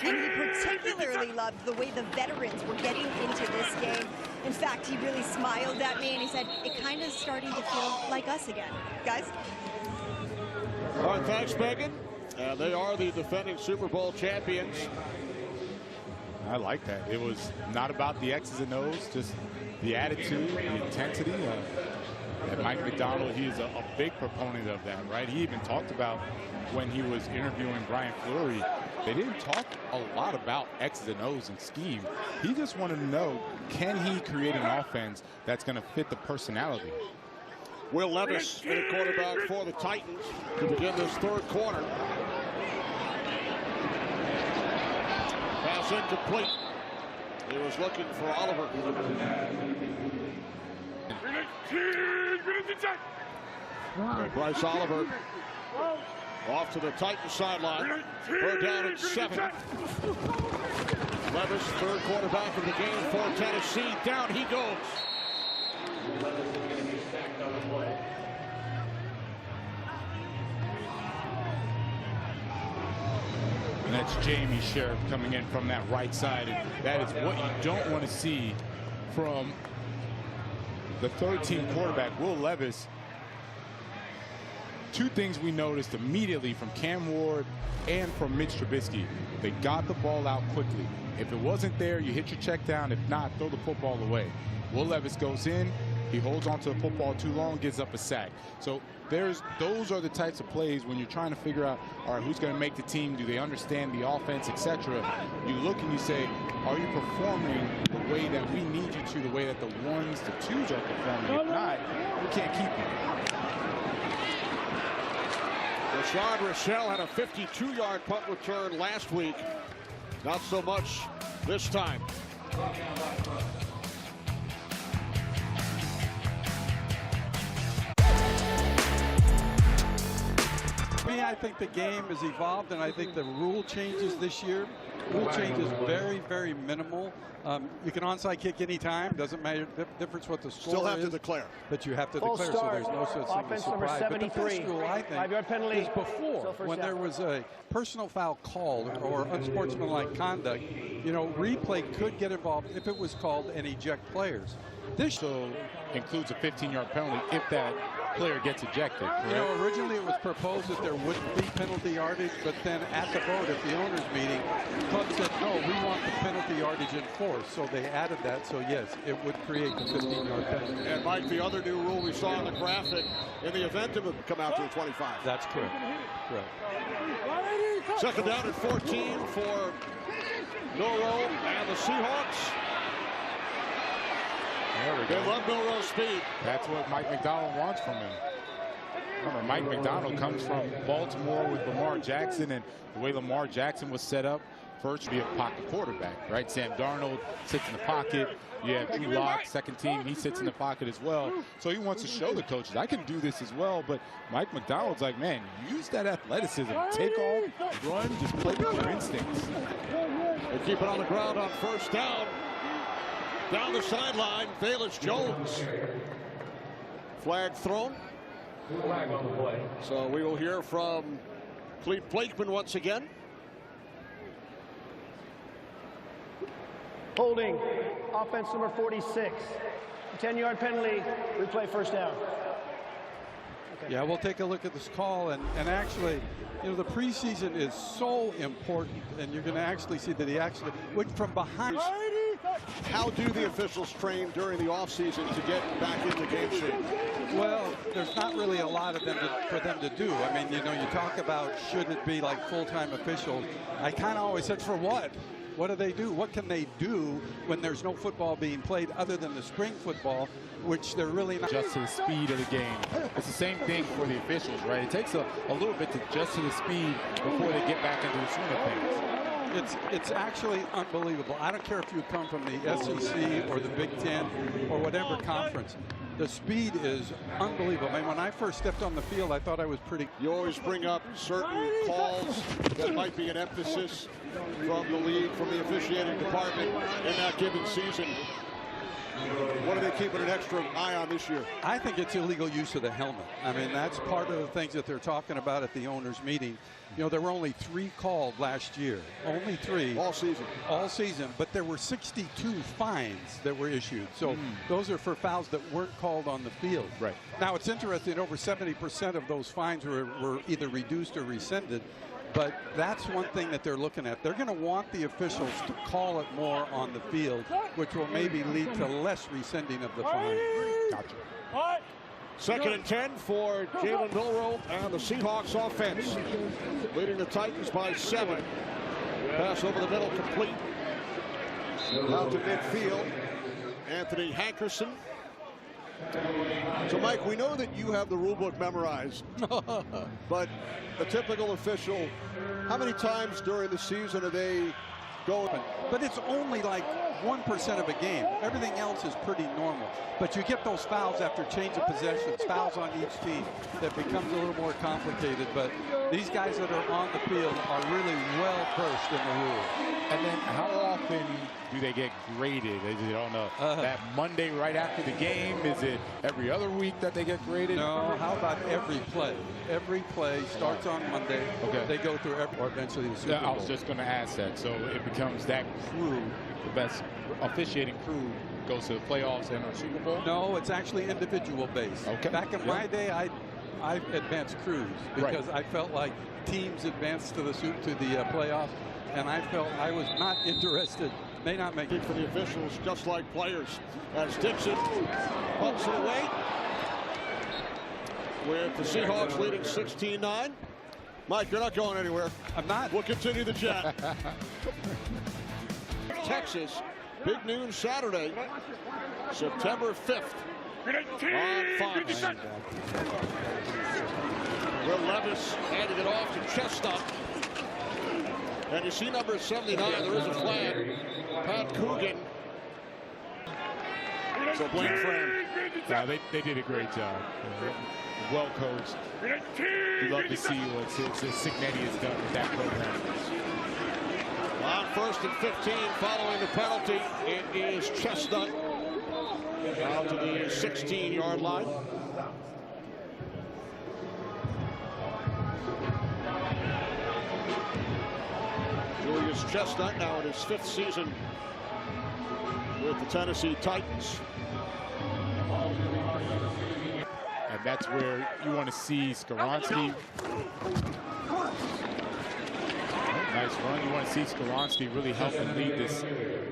And he particularly loved the way the veterans were getting into this game. In fact, he really smiled at me and he said, it kind of starting to feel like us again. Guys? All right, thanks, Megan. They are the defending Super Bowl champions. I like that. It was not about the X's and O's, just the attitude, the intensity. And Mike Macdonald, he is a big proponent of that, right? He even talked about when he was interviewing Brian Fleury, they didn't talk a lot about X's and O's and scheme. He just wanted to know, can he create an offense that's going to fit the personality? Will Levis, the quarterback for the Titans, to begin this third quarter. Pass incomplete. He was looking for Oliver. Bryce Oliver off to the Titans sideline. Third down and 7. Levis, third quarterback of the game for Tennessee. Down he goes. And that's Jamie Sheriff coming in from that right side. And that is what you don't want to see from the third-team quarterback, Will Levis. Two things we noticed immediately from Cam Ward and from Mitch Trubisky. They got the ball out quickly. If it wasn't there, you hit your check down. If not, throw the football away. Will Levis goes in. He holds onto the football too long, gives up a sack. So those are the types of plays when you're trying to figure out, all right, who's going to make the team? Do they understand the offense, etc.? You look and you say, are you performing the way that we need you to, the way that the 1s, the 2s are performing? If not, we can't keep you. Rashad Rochelle had a 52-yard punt return last week. Not so much this time. I think the game has evolved, and I think the rule changes this year. Rule change is very, very minimal. You can onside kick anytime. Doesn't matter the difference what the score is. Still have to declare. But you have to declare, so there's no such thing as surprise. But the best rule, I think, is before, when there was a personal foul called or unsportsmanlike conduct, you know, replay could get involved if it was called and eject players. This show includes a 15-yard penalty if that player gets ejected. Correct? You know, originally it was proposed that there wouldn't be penalty yardage, but then at the vote at the owners' meeting, the club said, no, we want the penalty yardage enforced. So they added that. So, yes, it would create the 15-yard penalty. And, Mike, the other new rule we saw in the graphic, in the event it would come out to the 25. That's correct. Correct. Second down and 14 for Milroe and the Seahawks. They love Milroe's speed. That's what Mike Macdonald wants from him. Remember, Mike Macdonald comes from Baltimore with Lamar Jackson, and the way Lamar Jackson was set up, first to be a pocket quarterback, right? Sam Darnold sits in the pocket. You have Drew Lock, second team. He sits in the pocket as well. So he wants to show the coaches, I can do this as well. But Mike Macdonald's like, man, use that athleticism. Take off, run, just play with your instincts. They keep it on the ground on first down. Down the sideline, Velus Jones. Flag thrown. So we will hear from Cleve Blakeman once again. Holding, offense number 46. 10-yard penalty, replay first down. Okay. Yeah, we'll take a look at this call, and actually, you know, the preseason is so important, and you're going to actually see that he actually went from behind. How do the officials train during the offseason to get back into game shape? Well, there's not really a lot of them for them to do. I mean, you know, you talk about should it be like full-time officials. I kind of always said, for what? What do they do? What can they do when there's no football being played other than the spring football, which they're really not. Adjust to the speed of the game. It's the same thing for the officials, right? It takes a little bit to adjust to the speed before they get back into the swing of things. It's actually unbelievable. I don't care if you come from the SEC or the Big Ten or whatever conference. The speed is unbelievable. I mean, when I first stepped on the field, I thought I was pretty. You always bring up certain calls that might be an emphasis from the league, from the officiating department in that given season. What are they keeping an extra eye on this year? I think it's illegal use of the helmet. I mean, that's part of the things that they're talking about at the owners' meeting. You know, there were only 3 called last year. Only 3. All season. All season. But there were 62 fines that were issued. So those are for fouls that weren't called on the field. Right. Now, it's interesting, over 70% of those fines were either reduced or rescinded. But that's one thing that they're looking at. They're going to want the officials to call it more on the field, which will maybe lead to less rescinding of the fine. Gotcha. 2nd and 10 for Jalen Milroe and the Seahawks offense. Leading the Titans by 7. Pass over the middle complete. Out to midfield. Anthony Hankerson. So, Mike, we know that you have the rule book memorized. But a typical official, how many times during the season are they going? But it's only like 1% of a game. Everything else is pretty normal. But you get those fouls after change of possessions, fouls on each team, that becomes a little more complicated. But these guys that are on the field are really well versed in the rules. And then how often do they get graded? Is it on that Monday right after the game? Is it every other week that they get graded? No, how about every play? Every play starts on Monday. Okay. They go through or eventually the Super Bowl. I was just going to ask that. So it becomes that crew, the best officiating crew, goes to the playoffs and the Super Bowl? No, it's actually individual based. Okay. Back in my day, I advanced crews because I felt like teams advanced to the playoffs, and I felt I was not interested. May not make it for the officials, just like players. As Dixon pumps it away, with the Seahawks leading 16-9. Mike, you're not going anywhere. I'm not. We'll continue the chat. Texas, big noon Saturday, September 5th on Fox. Will Levis handing it off to Chestnut. And you see number 79, there is a flag. Pat Coogan. So Blake Fran. Yeah, they did a great job. Well coached. You love to see what Cignetti has done with that program. On 1st and 15, following the penalty, it is Chestnut out to the 16-yard line. Julius Chestnut now in his 5th season with the Tennessee Titans. And that's where you want to see Skoronski. Nice run. You want to see Skoronski really help and lead this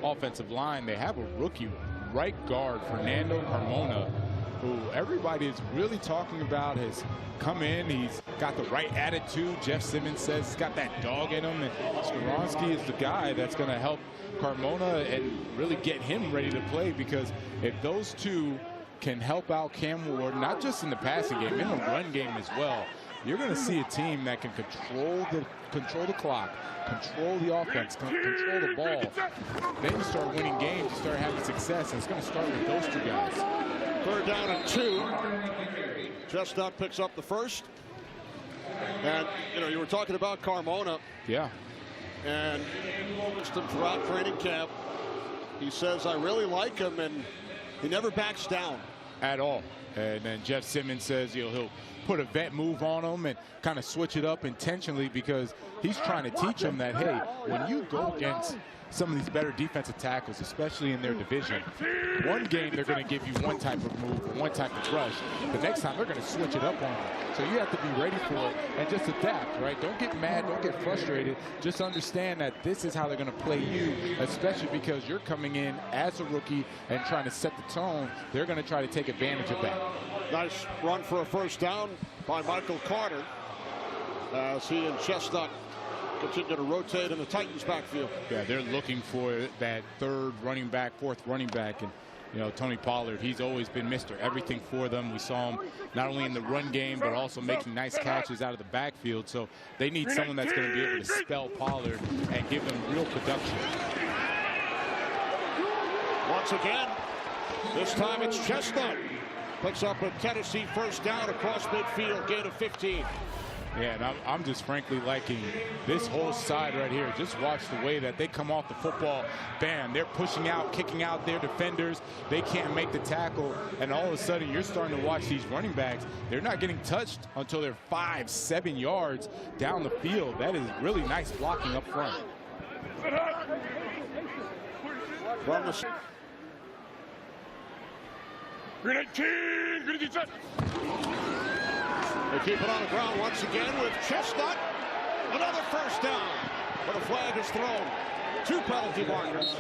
offensive line. They have a rookie right guard, Fernando Carmona, who everybody is really talking about, has come in. He's got the right attitude. Jeff Simmons says he's got that dog in him. And Skoronski is the guy that's going to help Carmona and really get him ready to play, because if those two can help out Cam Ward, not just in the passing game, in the run game as well, you're going to see a team that can control the clock, control the offense, control the ball. Then you start winning games, you start having success, and it's going to start with those two guys. 3rd down and 2. Chestnut picks up the first. And, you know, you were talking about Carmona. Yeah. And just him throughout training camp. He says, I really like him, and he never backs down. At all. And then Jeff Simmons says he'll put a vet move on him and kind of switch it up intentionally, because he's trying to teach him that, hey, when you go against some of these better defensive tackles, especially in their division, one game they're going to give you one type of move, one type of rush. The next time they're going to switch it up on you. So you have to be ready for it and just adapt, right? Don't get mad, don't get frustrated. Just understand that this is how they're going to play you, especially because you're coming in as a rookie and trying to set the tone. They're going to try to take advantage of that. Nice run for a first down by Michael Carter, as he and Chestnut continue to rotate in the Titans backfield. Yeah, they're looking for that 3rd running back, 4th running back. And, you know, Tony Pollard, he's always been Mr. Everything for them. We saw him not only in the run game, but also making nice catches out of the backfield. So they need someone that's going to be able to spell Pollard and give them real production. Once again, this time it's Chestnut. Picks up a Tennessee first down across midfield, gain of 15. Yeah, and I'm just frankly liking this whole side right here. Just watch the way that they come off the football. Bam, they're pushing out, kicking out their defenders. They can't make the tackle. And all of a sudden, you're starting to watch these running backs. They're not getting touched until they're 5-7 yards down the field. That is really nice blocking up front. From the they keep it on the ground once again with Chestnut. Another first down. But a flag is thrown. 2 penalty markers.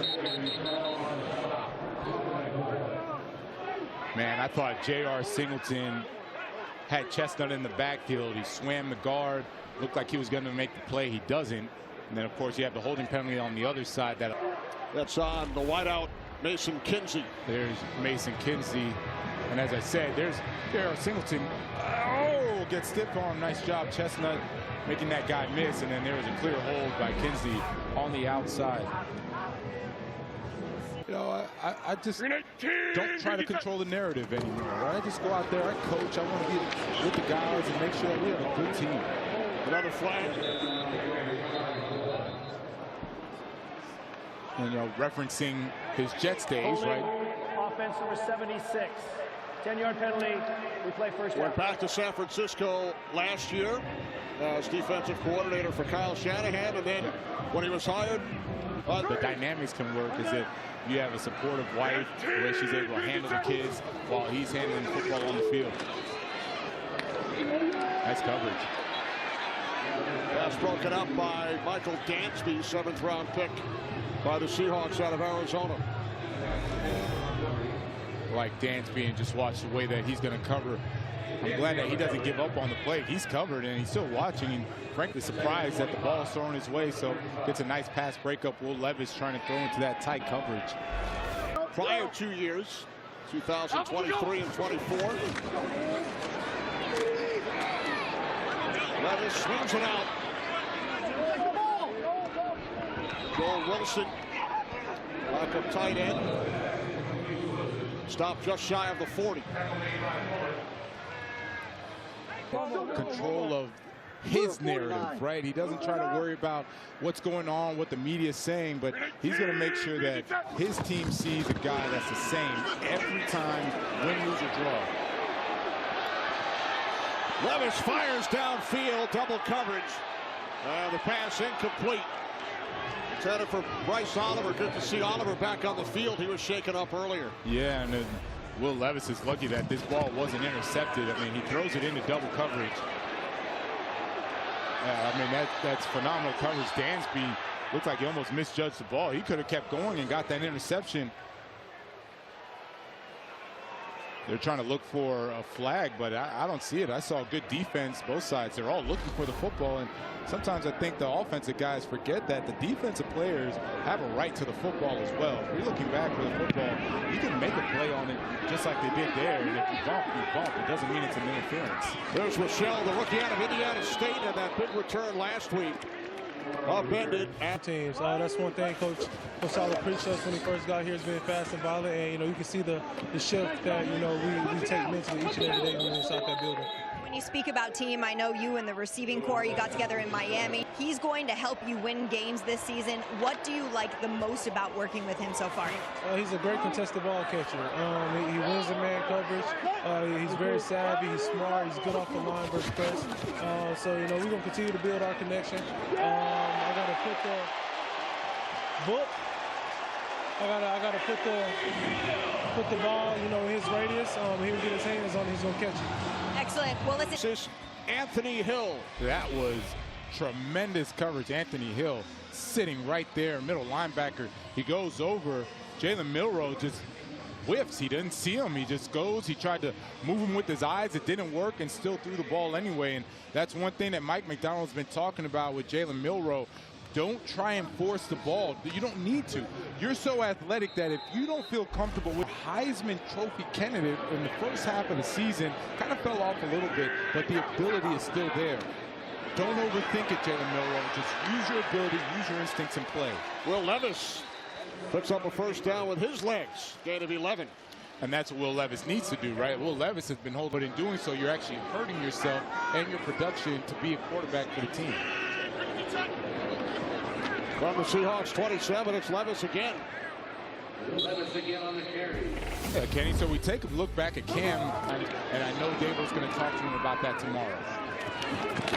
Man, I thought J.R. Singleton had Chestnut in the backfield. He swam the guard. Looked like he was going to make the play. He doesn't. And then, of course, you have the holding penalty on the other side. That's on the wideout, Mason Kinsey. There's Mason Kinsey. And as I said, there's J.R. Singleton. Oh, gets stiff arm. Nice job, Chestnut, making that guy miss. And then there was a clear hold by Kinsey on the outside. You know, I just don't try to control the narrative anymore. Right? I just go out there, I coach. I want to be with the guys and make sure that we have a good team. Another flag. And, you know, referencing his Jets days, right? Offense number 76. 10-yard penalty. We play first down. Went back to San Francisco last year as defensive coordinator for Kyle Shanahan, and then when he was hired, the dynamics can work is that you have a supportive wife, the way she's able to handle the kids while he's handling the football on the field. Nice coverage. Pass broken up by Michael Dansby, 7th-round pick by the Seahawks out of Arizona. Like Dansby, and just watch the way that he's going to cover. I'm glad that he doesn't give up on the play. He's covered and he's still watching, and frankly surprised that the ball's thrown his way. So gets a nice pass breakup. Will Levis trying to throw into that tight coverage. Prior 2 years, 2023 and 24. Levis swings it out. Joel Wilson, backup tight end. Stopped just shy of the 40. Control of his narrative, right? He doesn't try to worry about what's going on, what the media is saying, but he's going to make sure that his team sees a guy that's the same every time, win, lose, or draw. Levis fires downfield, double coverage. The pass incomplete. It's headed for Bryce Oliver. Good to see Oliver back on the field. He was shaken up earlier. Yeah, and Will Levis is lucky that this ball wasn't intercepted. I mean, he throws it into double coverage. I mean, that's phenomenal coverage. Dansby looked like he almost misjudged the ball. He could have kept going and got that interception. They're trying to look for a flag, but I don't see it. I saw good defense, both sides. They're all looking for the football, and sometimes I think the offensive guys forget that the defensive players have a right to the football as well. If you're looking back for the football, you can make a play on it just like they did there, and if you bump, you bump. It doesn't mean it's an interference. There's Rochelle, the rookie out of Indiana State, and that big return last week. Upended at teams. That's one thing Coach Sala preached us when he first got here, has been fast and violent, and you can see the shift that we take mentally each and every day when we're inside that building. When you speak about team, I know you and the receiving core, you got together in Miami. He's going to help you win games this season. What do you like the most about working with him so far? He's a great contested ball catcher. He wins the man coverage. He's very savvy. He's smart. He's good off the line versus press. So we're going to continue to build our connection. I got to put the book. I gotta put the ball, in his radius. He will get his hands on it. He's gonna catch it. Excellent. Well, listen. This is Anthony Hill. That was tremendous coverage. Anthony Hill sitting right there, middle linebacker. He goes over. Jalen Milroe just whiffs. He didn't see him. He just goes. He tried to move him with his eyes. It didn't work, and still threw the ball anyway. And that's one thing that Mike McDonald's been talking about with Jalen Milroe. Don't try and force the ball. You don't need to. You're so athletic that if you don't feel comfortable with Heisman Trophy candidate in the first half of the season, kind of fell off a little bit, but the ability is still there. Don't overthink it, Jalen Milroe. Just use your ability, use your instincts and play. Will Levis picks up a first down with his legs. Gain of 11. And that's what Will Levis needs to do, right? Will Levis has been holding, but in doing so, you're actually hurting yourself and your production to be a quarterback for the team. From the Seahawks 27, it's Levis again. Levis again on the carry. Yeah, Kenny, so we take a look back at Cam, and I know Daboll's going to talk to him about that tomorrow.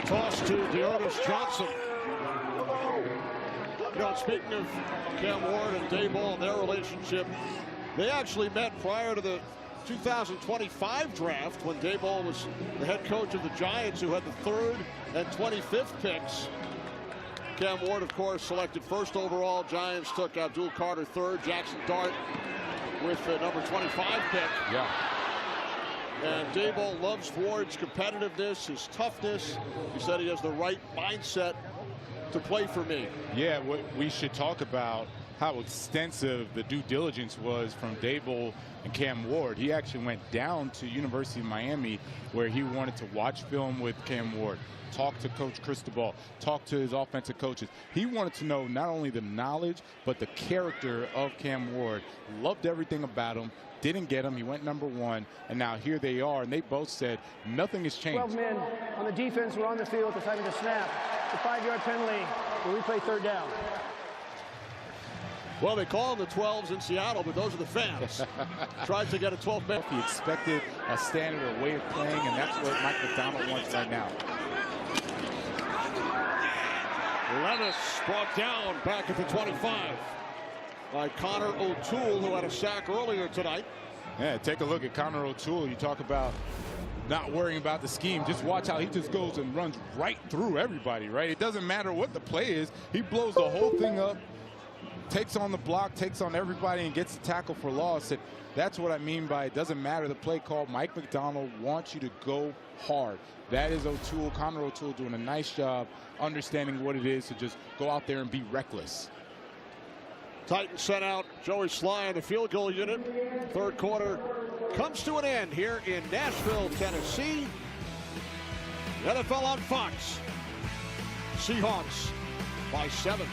Toss to Deotis Johnson. You know, speaking of Cam Ward and Daboll and their relationship, they actually met prior to the 2025 draft when Daboll was the head coach of the Giants, who had the 3rd and 25th picks. Cam Ward, of course, selected 1st overall. Giants took Abdul Carter 3rd, Jackson Dart with the number 25 pick. Yeah. And Daboll loves Ward's competitiveness, his toughness. He said he has the right mindset to play for me. Yeah, we should talk about how extensive the due diligence was from Daboll and Cam Ward. He actually went down to University of Miami, where he wanted to watch film with Cam Ward, talk to Coach Cristobal, talk to his offensive coaches. He wanted to know not only the knowledge, but the character of Cam Ward. Loved everything about him. Didn't get him. He went number 1, and now here they are, and they both said nothing has changed. 12 men on the defense were on the field at the time of the snap. The 5-yard penalty will replay 3rd down. Well, they call them the 12s in Seattle, but those are the fans. Tried to get a 12-man. He expected a standard or way of playing, and that's what Mike McDonald wants right now. Levis brought down back at the 25 by Connor O'Toole, who had a sack earlier tonight. Yeah, take a look at Connor O'Toole. You talk about not worrying about the scheme. Just watch how he just goes and runs right through everybody, right? It doesn't matter what the play is. He blows the whole thing up, takes on the block, takes on everybody, and gets the tackle for loss. And that's what I mean by it doesn't matter the play call. Mike McDonald wants you to go hard. That is O'Toole, Connor O'Toole, doing a nice job understanding what it is to just go out there and be reckless. Titans sent out Joey Sly in the field goal unit. 3rd quarter comes to an end here in Nashville, Tennessee. NFL on Fox. Seahawks by 7.